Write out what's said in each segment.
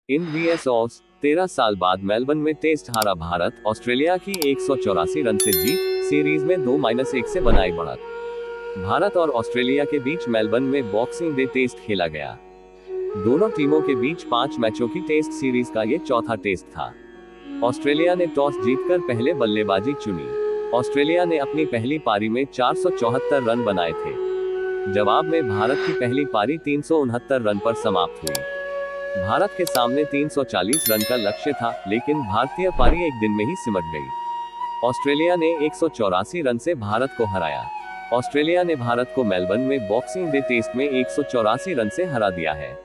इन VS ऑस 13 साल बाद Melbourne में टेस्ट हारा भारत, ऑस्ट्रेलिया की 184 रन से जीत, सीरीज में 2-1 से बनाई बढ़त। भारत और ऑस्ट्रेलिया के बीच मेलबर्न में बॉक्सिंग डे टेस्ट खेला गया। दोनों टीमों के बीच 5 मैचों की टेस्ट सीरीज का ये चौथा टेस्ट था। ऑस्ट्रेलिया ने टॉस जीतकर पहले बल्लेबाजी चुनी। ऑस्ट्रेलिया ने अपनी पहली पारी में 474 रन बनाए थे। जवाब में भारत की पहली पारी 369 रन पर समाप्त हुई। भारत के सामने 340 रन का लक्ष्य था, लेकिन भारतीय पारी एक दिन में ही सिमट गई। ऑस्ट्रेलिया ने 184 रन से भारत को हराया। ऑस्ट्रेलिया ने भारत को मेलबर्न में बॉक्सिंग डे टेस्ट में 184 रन से हरा दिया है।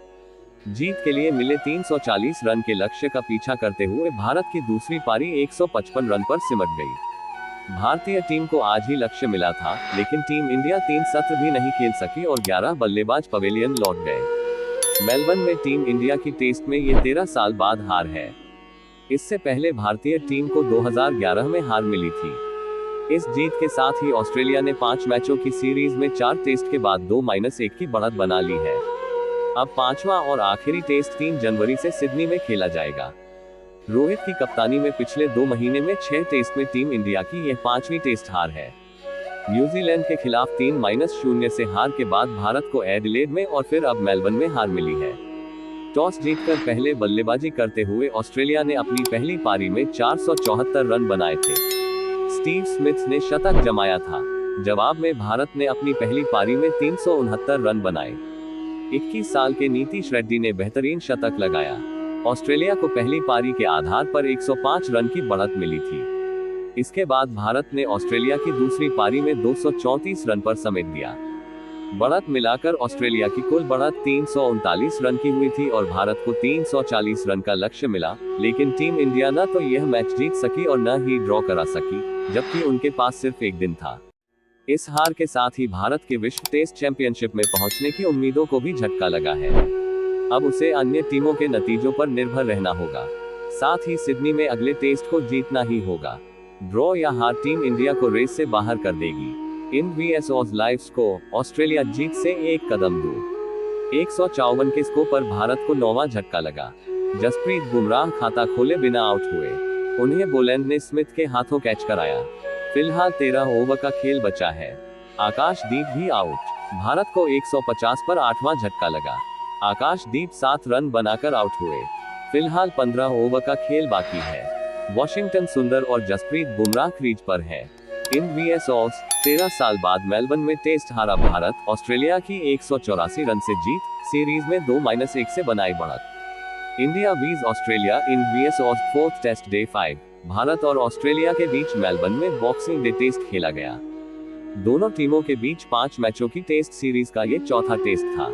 जीत के लिए मिले 340 रन के लक्ष्य का पीछा करते हुए भारत की दूसरी पारी 155 रन पर सिमट गई। भारतीय टीम को आज ही लक्ष्य मिला था, लेकिन टीम इंडिया 3 सत्र भी नहीं खेल सकी और 11 बल्लेबाज पवेलियन लौट गए। मेलबर्न में टीम इंडिया की टेस्ट में ये 13 साल बाद हार है। इससे पहले भारतीय टीम को 2011 में हार मिली थी। इस जीत के साथ ही ऑस्ट्रेलिया ने 5 मैचों की सीरीज में 4 टेस्ट के बाद 2-1 की बढ़त बना ली है। अब पांचवा और आखिरी टेस्ट 3 जनवरी से सिडनी में खेला जाएगा। रोहित की कप्तानी में पिछले 2 महीने में 6 टेस्ट में टीम इंडिया की यह 5वीं टेस्ट हार है। न्यूजीलैंड के खिलाफ 3-0 से हार के बाद भारत को एडिलेड में और फिर अब मेलबर्न में हार मिली है। टॉस जीतकर पहले बल्लेबाजी करते हुए ऑस्ट्रेलिया ने अपनी पहली पारी में 474 रन बनाए थे। स्टीव स्मिथ ने शतक जमाया था। जवाब में भारत ने अपनी पहली पारी में 369 रन बनाए। 21 साल के नीतीश रेड्डी ने बेहतरीन शतक लगाया। ऑस्ट्रेलिया को पहली पारी के आधार पर 105 रन की बढ़त मिली थी। इसके बाद भारत ने ऑस्ट्रेलिया की दूसरी पारी में 234 रन पर समेट दिया। बढ़त मिलाकर ऑस्ट्रेलिया की कुल बढ़त 339 रन की हुई थी और भारत को 340 रन का लक्ष्य मिला, लेकिन टीम इंडिया न तो यह मैच जीत सकी और न ही ड्रॉ करा सकी, जबकि उनके पास सिर्फ एक दिन था। इस हार के साथ ही भारत के विश्व टेस्ट चैंपियनशिप में पहुंचने की उम्मीदों को भी झटका लगा है। अब उसे अन्य टीमों के नतीजों पर निर्भर रहना होगा। साथ ही सिडनी में अगले टेस्ट को जीतना ही होगा। ड्रॉ या हार टीम इंडिया को रेस से बाहर कर देगी। इन वीएस ऑज लाइव स्कोर, ऑस्ट्रेलिया जीत से एक कदम दूर। 154 के स्कोर पर भारत को 9वां झटका लगा। जसप्रीत बुमराह खाता खोले बिना आउट हुए। उन्हें बोलैंड ने स्मिथ के हाथों कैच कराया। फिलहाल 13 ओवर का खेल बचा है। आकाशदीप भी आउट। भारत को 150 पर 8वां झटका लगा। आकाशदीप 7 रन बनाकर आउट हुए। फिलहाल 15 ओवर का खेल बाकी है। वॉशिंगटन सुंदर और जसप्रीत बुमराह क्रीज पर है। इन वीएस ऑस 13 साल बाद मेलबर्न में टेस्ट हारा भारत, ऑस्ट्रेलिया की 184 रन से जीत, सीरीज में 2-1 से बनाई बढ़त। India vs Australia in VS Aus 4th test day 5। Bharat और ऑस्ट्रेलिया के बीच मेलबर्न में बॉक्सिंग डे टेस्ट खेला गया। दोनों टीमों के बीच 5 मैचों की टेस्ट सीरीज का ये चौथा टेस्ट था।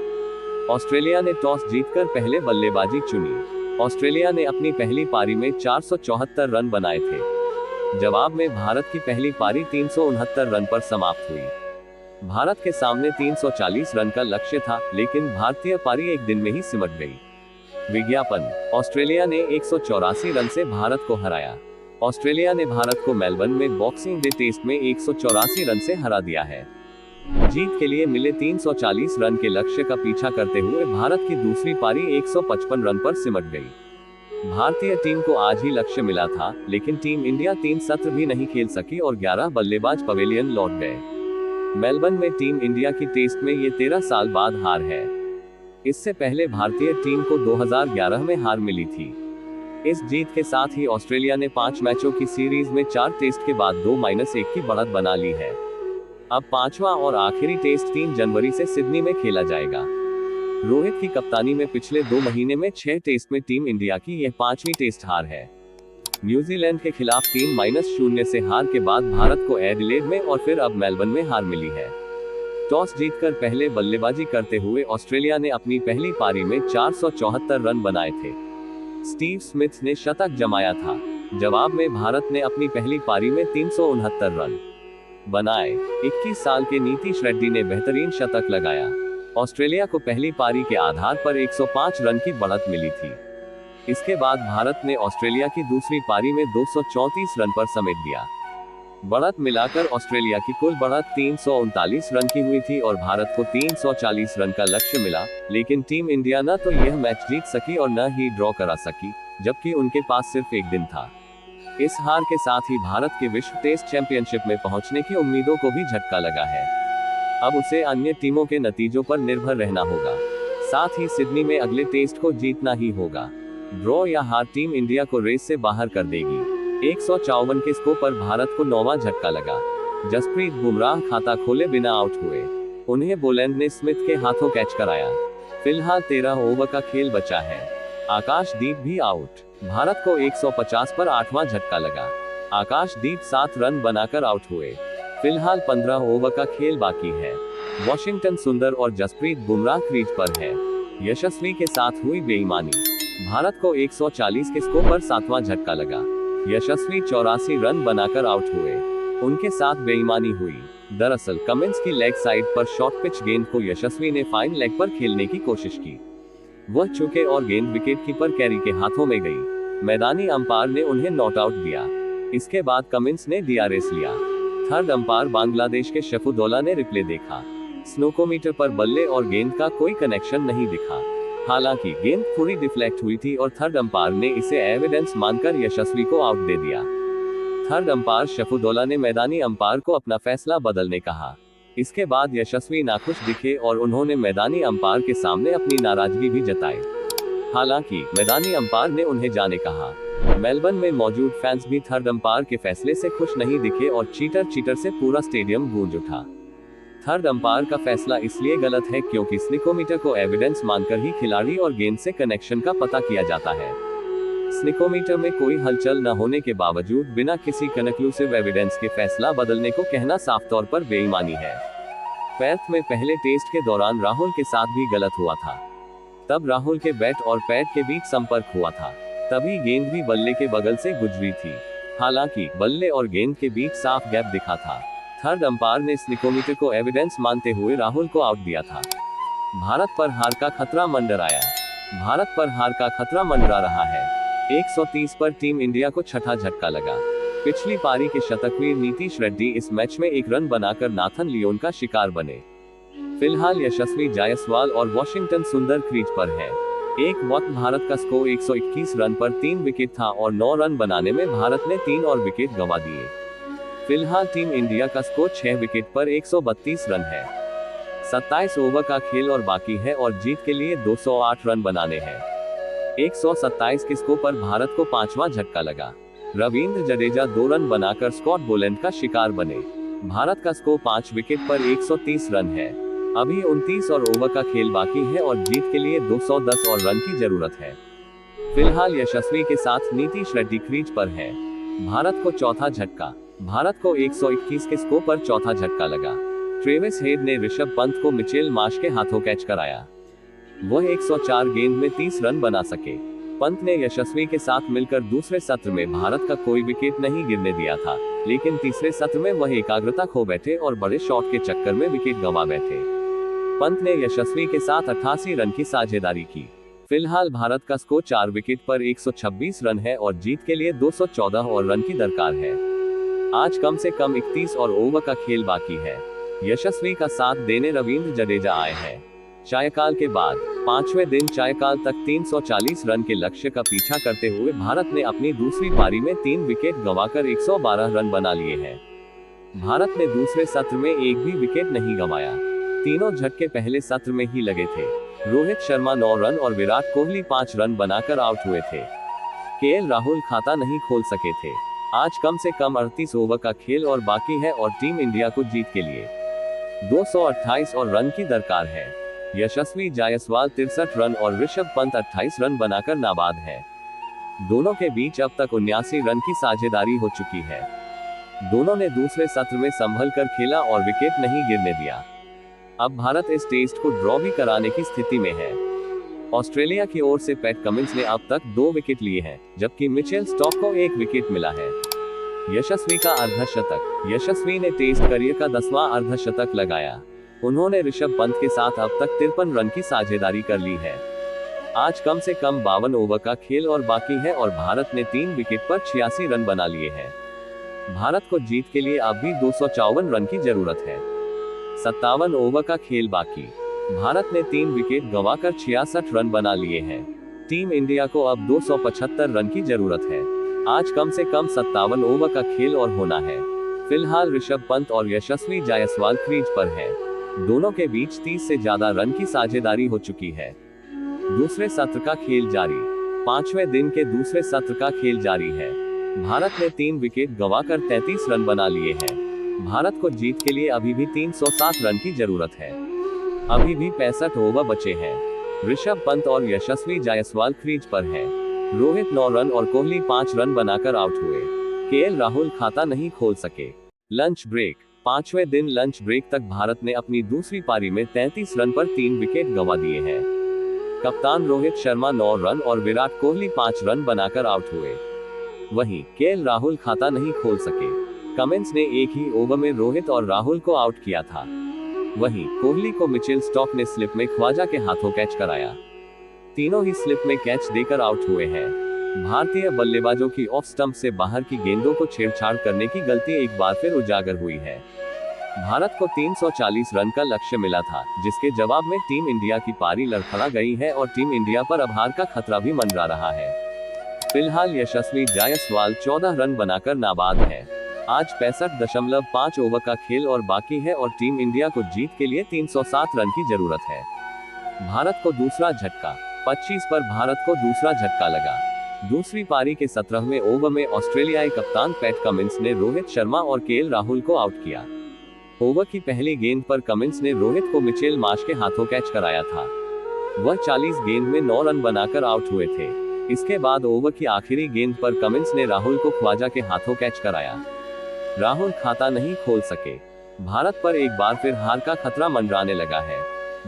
ऑस्ट्रेलिया ने टॉस जीतकर पहले बल्लेबाजी चुनी। ऑस्ट्रेलिया ने अपनी पहली पारी में 474 रन बनाए थे। जवाब में भारत की पहली पारी 369 रन पर समाप्त हुई। भारत के सामने 340 रन का लक्ष्य था, लेकिन भारतीय पारी एक दिन में ही सिमट गई। विज्ञापन: ऑस्ट्रेलिया ने 184 रन से भारत को हराया। ऑस्ट्रेलिया ने भारत को मेलबर्न में बॉक्सिंग डे टेस्ट में 184 रन से हरा दिया है। जीत के लिए मिले 340 रन के लक्ष्य का पीछा करते हुए भारत की दूसरी पारी 155 रन पर सिमट गई। भारतीय टीम को आज ही लक्ष्य मिला था, लेकिन टीम इंडिया 3 सत्र भी नहीं खेल सकी और 11 बल्लेबाज पवेलियन लौट गए। मेलबर्न में टीम इंडिया की टेस्ट में ये 13 साल बाद हार है। इससे पहले भारतीय टीम को 2011 में हार मिली थी। इस जीत के साथ ही ऑस्ट्रेलिया ने 5 मैचों की सीरीज में 4 टेस्ट के बाद 2-1 की बढ़त बना ली है। अब पांचवा और आखिरी टेस्ट 3 जनवरी से सिडनी में खेला जाएगा। रोहित की कप्तानी में पिछले 2 महीने में 6 टेस्ट में टीम इंडिया की यह 5वीं टेस्ट हार है। न्यूजीलैंड के खिलाफ 3-0 से हार के बाद भारत को एडिलेड में और फिर अब मेलबर्न में हार मिली है। टॉस जीतकर पहले बल्लेबाजी करते हुए ऑस्ट्रेलिया ने अपनी पहली पारी में 474 रन बनाए थे। स्टीव स्मिथ ने शतक जमाया था। जवाब में भारत ने अपनी पहली पारी में 369 रन बनाए। 21 साल के नीतीश रेड्डी ने बेहतरीन शतक लगाया। ऑस्ट्रेलिया को पहली पारी के आधार पर 105 रन की बढ़त मिली थी। इसके बाद भारत ने ऑस्ट्रेलिया की दूसरी पारी में 234 रन पर समेट दिया। बढ़त मिलाकर ऑस्ट्रेलिया की कुल बढ़त 339 रन की हुई थी और भारत को 340 रन का लक्ष्य मिला, लेकिन टीम इंडिया न तो यह मैच जीत सकी और न ही ड्रॉ करा सकी, जबकि उनके पास सिर्फ एक दिन था। इस हार के साथ ही भारत के विश्व टेस्ट चैंपियनशिप में पहुंचने की उम्मीदों को भी झटका लगा है। अब उसे अन्य टीमों के नतीजों पर निर्भर रहना होगा। साथ ही सिडनी में अगले टेस्ट को जीतना ही होगा। ड्रॉ या हार टीम इंडिया को रेस से बाहर कर देगी। 154 के स्कोर पर भारत को 9वां झटका लगा। जसप्रीत बुमराह खाता खोले बिना आउट हुए। उन्हें बोलैंड ने स्मिथ के हाथों कैच कराया। फिलहाल 13 ओवर का खेल बचा है। आकाशदीप भी आउट। भारत को 150 पर 8वां झटका लगा। आकाशदीप 7 रन बनाकर आउट हुए। फिलहाल 15 ओवर का खेल बाकी है। वॉशिंगटन सुंदर और जसप्रीत बुमराह क्रीज पर है। यशस्वी के साथ हुई बेईमानी। भारत को 140 के स्कोर पर 7वां झटका लगा। यशस्वी 84 रन बनाकर आउट हुए। उनके साथ बेईमानी हुई। दरअसल कमिंस की लेग साइड पर शॉर्ट पिच गेंद को यशस्वी ने फाइन लेग पर खेलने की कोशिश की। वह चुके और गेंद विकेटकीपर कैरी के हाथों में गई। मैदानी अंपायर ने उन्हें नॉट आउट दिया। इसके बाद कमिंस ने डीआरएस लिया। थर्ड अंपायर बांग्लादेश के शफुदौला ने रिप्ले देखा। स्नोकोमीटर पर बल्ले और गेंद का कोई कनेक्शन नहीं दिखा। हालांकि गेंद पूरी डिफ्लेक्ट हुई थी और थर्ड अंपायर ने इसे एविडेंस मानकर यशस्वी को आउट दे दिया। थर्ड अंपायर शफुदौला ने मैदानी अंपायर को अपना फैसला बदलने कहा। इसके बाद यशस्वी नाखुश दिखे और उन्होंने मैदानी अंपायर के सामने अपनी नाराजगी भी जताई। हालांकि मैदानी अंपायर ने उन्हें जाने कहा। मेलबर्न में मौजूद फैंस भी थर्ड अंपायर के फैसले से खुश नहीं दिखे और चीटर से पूरा स्टेडियम गूंज उठा। थर्ड अंपायर का फैसला इसलिए गलत है क्योंकि स्निकोमीटर को एविडेंस मानकर ही खिलाड़ी और गेंद से कनेक्शन का पता किया जाता है। स्निकोमीटर में कोई हलचल न होने के बावजूद बिना किसी कनक्लूसिव एविडेंस के फैसला बदलने को कहना साफ तौर पर बेईमानी है। पैर्थ में पहले टेस्ट के दौरान राहुल के साथ भी गलत हुआ था। तब राहुल के बैट और पैड के बीच संपर्क हुआ था। तभी गेंद भी बल्ले के बगल से गुजरी थी। हालांकि बल्ले और गेंद के बीच साफ गैप दिखा था। थर्ड अंपायर ने स्निकोमीटर को एविडेंस मानते हुए राहुल को आउट दिया था। भारत पर हार का खतरा मंडराया। भारत पर हार का खतरा मंडरा रहा है। 130 पर टीम इंडिया को छठा झटका लगा। पिछली पारी के शतकवीर नीतीश रेड्डी इस मैच में 1 रन बनाकर नाथन लियोन का शिकार बने। फिलहाल यशस्वी जायसवाल और वॉशिंगटन सुंदर क्रीज पर है। एक वक्त भारत का स्कोर 121 रन पर 3 विकेट था और 9 रन बनाने में भारत ने 3 और विकेट गंवा दिए। फिलहाल टीम इंडिया का स्कोर 6 विकेट पर 132 रन है। 27 ओवर का खेल और बाकी है और जीत के लिए 208 रन बनाने हैं। 127 के स्कोर पर भारत को 5वां झटका लगा। रविंद्र जडेजा 2 रन बनाकर स्कॉट बोलैंड का शिकार बने। भारत का स्कोर 5 विकेट पर 130 रन है। अभी 29 और ओवर का खेल बाकी है और जीत के लिए 210 और रन की जरूरत है। फिलहाल यशस्वी के साथ नीतीश रेड्डी क्रीज पर है। भारत को चौथा झटका। भारत को 121 के स्कोर पर चौथा झटका लगा। ट्रेविस हेड ने ऋषभ पंत को मिचेल मार्श के हाथों कैच कराया। वह 104 गेंद में 30 रन बना सके। पंत ने यशस्वी के साथ मिलकर दूसरे सत्र में भारत का कोई विकेट नहीं गिरने दिया था, लेकिन तीसरे सत्र में वह एकाग्रता खो बैठे और बड़े शॉट के चक्कर में विकेट गंवा बैठे। पंत ने यशस्वी के साथ 88 रन की साझेदारी की। फिलहाल भारत का स्कोर 4 विकेट पर 126 रन है और जीत के लिए 214 और रन की दरकार है। आज कम से कम 31 और ओवर का खेल बाकी है। यशस्वी का साथ देने रविंद्र जडेजा आए हैं। चायकाल के बाद 5वें दिन चायकाल तक 340 रन के लक्ष्य का पीछा करते हुए भारत ने अपनी दूसरी पारी में 3 विकेट गंवाकर 112 रन बना लिए हैं। भारत ने दूसरे सत्र में एक भी विकेट नहीं गंवाया। तीनों झटके पहले सत्र में ही लगे थे। रोहित शर्मा 9 रन और विराट कोहली 5 रन बनाकर आउट हुए थे। केएल राहुल खाता नहीं खोल सके थे। आज कम से कम 38 ओवर का खेल और बाकी है और टीम इंडिया को जीत के लिए 228 और रन की दरकार है। यशस्वी जायसवाल 63 रन और ऋषभ पंत 28 रन बनाकर नाबाद है। दोनों के बीच अब तक 79 रन की साझेदारी हो चुकी है। दोनों ने दूसरे सत्र में संभल कर खेला और विकेट नहीं गिरने दिया। अब भारत इस टेस्ट को ड्रॉ भी कराने की स्थिति में है। ऑस्ट्रेलिया की ओर से पैट कमिंस ने अब तक 2 विकेट लिए हैं, जबकि मिचेल स्टॉक को 1 विकेट मिला है। यशस्वी का अर्धशतक। यशस्वी ने टेस्ट करियर का 10वां अर्धशतक लगाया। उन्होंने ऋषभ पंत के साथ अब तक 53 रन की साझेदारी कर ली है। आज कम से कम 52 ओवर का खेल और बाकी है और भारत ने 3 विकेट पर 86 रन बना लिए हैं। भारत को जीत के लिए अब भी 254 रन की जरूरत है। 57 ओवर का खेल बाकी। भारत ने 3 विकेट गंवाकर 66 रन बना लिए हैं। टीम इंडिया को अब 275 रन की जरूरत है। आज कम से कम 57 ओवर का खेल और होना है। फिलहाल ऋषभ पंत और यशस्वी जायसवाल क्रीज पर हैं। दोनों के बीच 30 से ज्यादा रन की साझेदारी हो चुकी है। दूसरे सत्र का खेल जारी। 5वें दिन के दूसरे सत्र का खेल जारी है। भारत ने 3 विकेट गंवाकर 33 रन बना लिए हैं। भारत को जीत के लिए अभी भी 307 रन की जरूरत है। अभी भी 65 ओवर बचे हैं। ऋषभ पंत और यशस्वी जायसवाल क्रीज पर हैं। रोहित 9 रन और कोहली 5 रन बनाकर आउट हुए। केएल राहुल खाता नहीं खोल सके। Lunch break. 5वें दिन लंच ब्रेक तक भारत ने अपनी दूसरी पारी में 33 रन पर 3 विकेट गंवा दिए हैं। कप्तान रोहित शर्मा 9 रन और विराट कोहली 5 रन बनाकर आउट हुए। वहीं केएल राहुल खाता नहीं खोल सके। कमिंस ने एक ही ओवर में रोहित और राहुल को आउट किया था। वहीं कोहली को मिचेल स्टॉक ने स्लिप में ख्वाजा के हाथों कैच कराया। तीनों ही स्लिप में कैच देकर आउट हुए हैं। भारतीय बल्लेबाजों की ऑफ स्टंप से बाहर की गेंदों को छेड़छाड़ करने की गलती एक बार फिर उजागर हुई है। भारत को 340 रन का लक्ष्य मिला था, जिसके जवाब में टीम इंडिया की पारी लड़खड़ा गई है और टीम इंडिया पर अब हार का खतरा भी मंडरा रहा है। फिलहाल यशस्वी जायसवाल 14 रन बनाकर नाबाद है। आज 65.5 ओवर का खेल और बाकी है और टीम इंडिया को जीत के लिए 307 रन की जरूरत है। भारत को दूसरा झटका। 25 पर भारत को दूसरा झटका लगा। दूसरी पारी के 17वें ओवर में ऑस्ट्रेलियाई कप्तान पैट कमिंस ने रोहित शर्मा और केएल राहुल को आउट किया। ओवर की पहली गेंद पर कमिंस ने रोहित को मिचेल मार्श के हाथों कैच कराया था। वह 40 गेंद में 9 रन बनाकर आउट हुए थे। इसके बाद ओवर की आखिरी गेंद पर कमिंस ने राहुल को ख्वाजा के हाथों कैच कराया। राहुल खाता नहीं खोल सके। भारत पर एक बार फिर हार का खतरा मंडराने लगा है।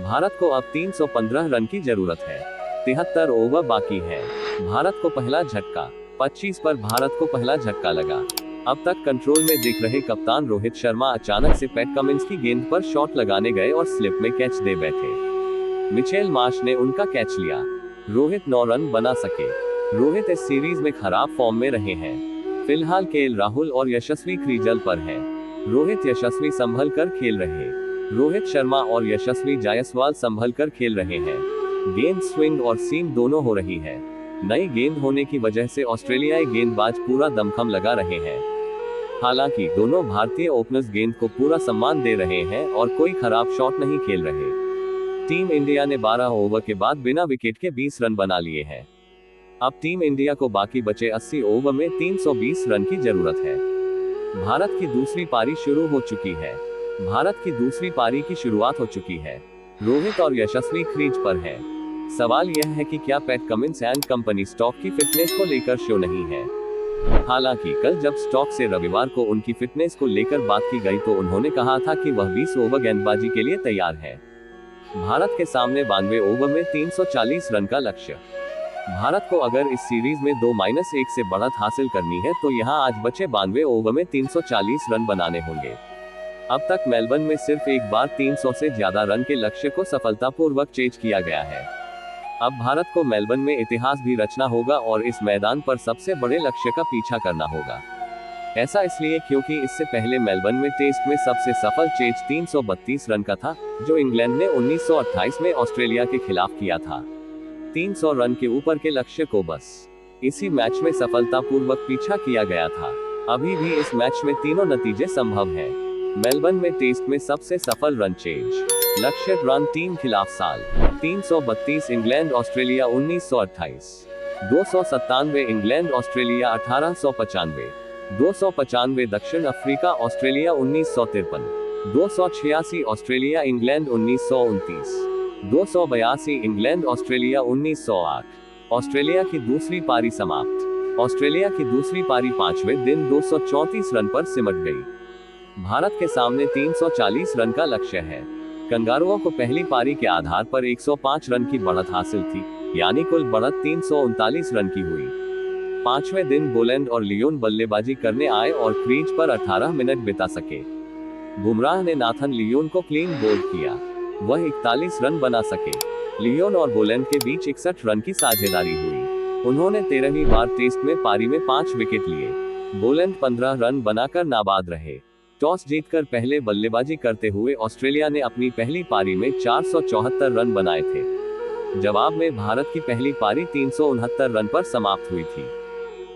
भारत को अब 315 रन की जरूरत है। 73 ओवर बाकी है। भारत को पहला झटका। 25 पर भारत को पहला झटका लगा। अब तक कंट्रोल में दिख रहे कप्तान रोहित शर्मा अचानक से पैट कमिंस की गेंद पर शॉट लगाने गए और स्लिप में कैच दे बैठे। मिचेल मार्श ने उनका कैच लिया। रोहित 9 रन बना सके। रोहित इस सीरीज में खराब फॉर्म में रहे हैं। फिलहाल केएल राहुल और यशस्वी क्रीजल पर हैं। रोहित यशस्वी संभल कर खेल रहे। रोहित शर्मा और यशस्वी जायसवाल संभल कर खेल रहे हैं। गेंद स्विंग और सीम दोनों हो रही है। नई गेंद होने की वजह से ऑस्ट्रेलियाई गेंदबाज पूरा दमखम लगा रहे हैं। हालांकि दोनों भारतीय ओपनर्स गेंद को पूरा सम्मान दे रहे हैं और कोई खराब शॉट नहीं खेल रहे। टीम इंडिया ने 12 ओवर के बाद बिना विकेट के 20 रन बना लिए हैं। अब टीम इंडिया को बाकी बचे 80 ओवर में 320 रन की जरूरत है। भारत की दूसरी पारी शुरू हो चुकी है। भारत की दूसरी पारी की शुरुआत हो चुकी है। रोहित और यशस्वी क्रीज पर हैं। सवाल यह है कि क्या PAT Cummins and company stock की फिटनेस को लेकर श्योर नहीं है। हालांकि कल जब स्टॉक से रविवार को उनकी फिटनेस को लेकर बात की गई तो उन्होंने कहा था कि वह 20 ओवर गेंदबाजी के लिए तैयार है। भारत के सामने 92 ओवर में 340 रन का लक्ष्य। भारत को अगर इस सीरीज में 2-1 से बढ़त हासिल करनी है तो यहां आज बचे 92 ओवर में 340 रन बनाने होंगे। अब तक मेलबर्न में सिर्फ एक बार 300 से ज्यादा रन के लक्ष्य को सफलतापूर्वक चेज किया गया है। अब भारत को मेलबर्न में इतिहास भी रचना होगा और इस मैदान पर सबसे बड़े लक्ष्य का पीछा करना होगा। ऐसा इसलिए क्योंकि इससे पहले मेलबर्न में टेस्ट में सबसे सफल चेज 332 रन का था, जो इंग्लैंड ने 1928 में ऑस्ट्रेलिया के खिलाफ किया था। 300 रन के ऊपर के लक्ष्य को बस इसी मैच में सफलतापूर्वक पीछा किया गया था। अभी भी इस मैच में तीनों नतीजे संभव हैं। मेलबर्न में टेस्ट में सबसे सफल रन चेज लक्ष्य रन टीम खिलाफ साल 332 इंग्लैंड ऑस्ट्रेलिया 1928, 297 इंग्लैंड ऑस्ट्रेलिया 1895, 295 दक्षिण Africa Australia 1953, 286 Australia England 1929, 282 England Australia 1908। Australia की दूसरी पारी समाप्त। ऑस्ट्रेलिया की दूसरी पारी 5वें दिन 234 रन पर सिमट गई। भारत के सामने 340 रन का लक्ष्य है। कंगारुओं को पहली पारी के आधार पर 105 रन की बढ़त हासिल थी, यानी कुल बढ़त 339 रन की हुई। 5वें दिन बोलैंड और लियोन बल्लेबाजी करने आए और क्रीज पर 18 मिनट बिता सके। बुमराह ने नाथन लियोन को क्लीन बोल्ड किया। वह 41 रन बना सके। लियोन और बोलैंड के बीच 61 रन की साझेदारी हुई। उन्होंने 13वीं बार टेस्ट में पारी में 5 विकेट लिए। बोलैंड 15 रन बनाकर नाबाद रहे। टॉस जीतकर पहले बल्लेबाजी करते हुए ऑस्ट्रेलिया ने अपनी पहली पारी में 474 रन बनाए थे। जवाब में भारत की पहली पारी 369 रन पर समाप्त हुई थी।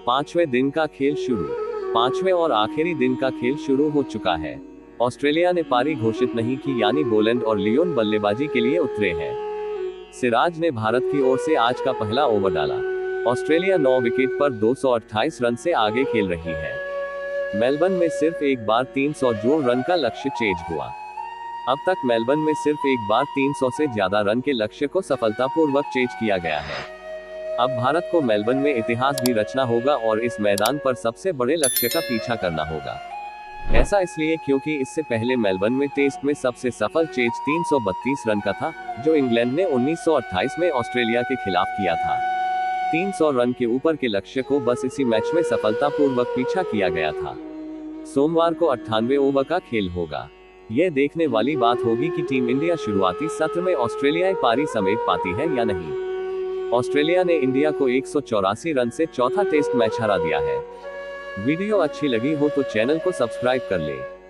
पांचवें दिन का खेल शुरू। पांचवें और आखिरी दिन का खेल शुरू हो चुका है। ऑस्ट्रेलिया ने पारी घोषित नहीं की, यानी बोलैंड और लियोन बल्लेबाजी के लिए उतरे हैं। सिराज ने भारत की ओर से आज का पहला ओवर डाला। ऑस्ट्रेलिया 9 विकेट पर 228 रन से आगे खेल रही है। मेलबर्न में सिर्फ एक बार 300 जोड़ रन का लक्ष्य चेज हुआ। अब तक मेलबर्न में सिर्फ एक बार 300 से ज्यादा रन के लक्ष्य को सफलतापूर्वक चेज किया गया है। अब भारत को मेलबर्न में इतिहास भी रचना होगा और इस मैदान पर सबसे बड़े लक्ष्य का पीछा करना होगा। ऐसा इसलिए क्योंकि इससे पहले मेलबर्न में टेस्ट में सबसे सफल चेज 332 रन का था, जो इंग्लैंड ने 1928 में ऑस्ट्रेलिया के खिलाफ किया था। 300 रन के ऊपर के लक्ष्य को बस इसी मैच में सफलतापूर्वक पीछा किया गया था। सोमवार को 98 ओवर का खेल होगा। यह देखने वाली बात होगी कि टीम इंडिया शुरुआती सत्र में ऑस्ट्रेलियाई पारी समेट पाती है या नहीं। ऑस्ट्रेलिया ने इंडिया को 184 रन से चौथा टेस्ट मैच हरा दिया है। वीडियो अच्छी लगी हो तो चैनल को सब्सक्राइब कर ले।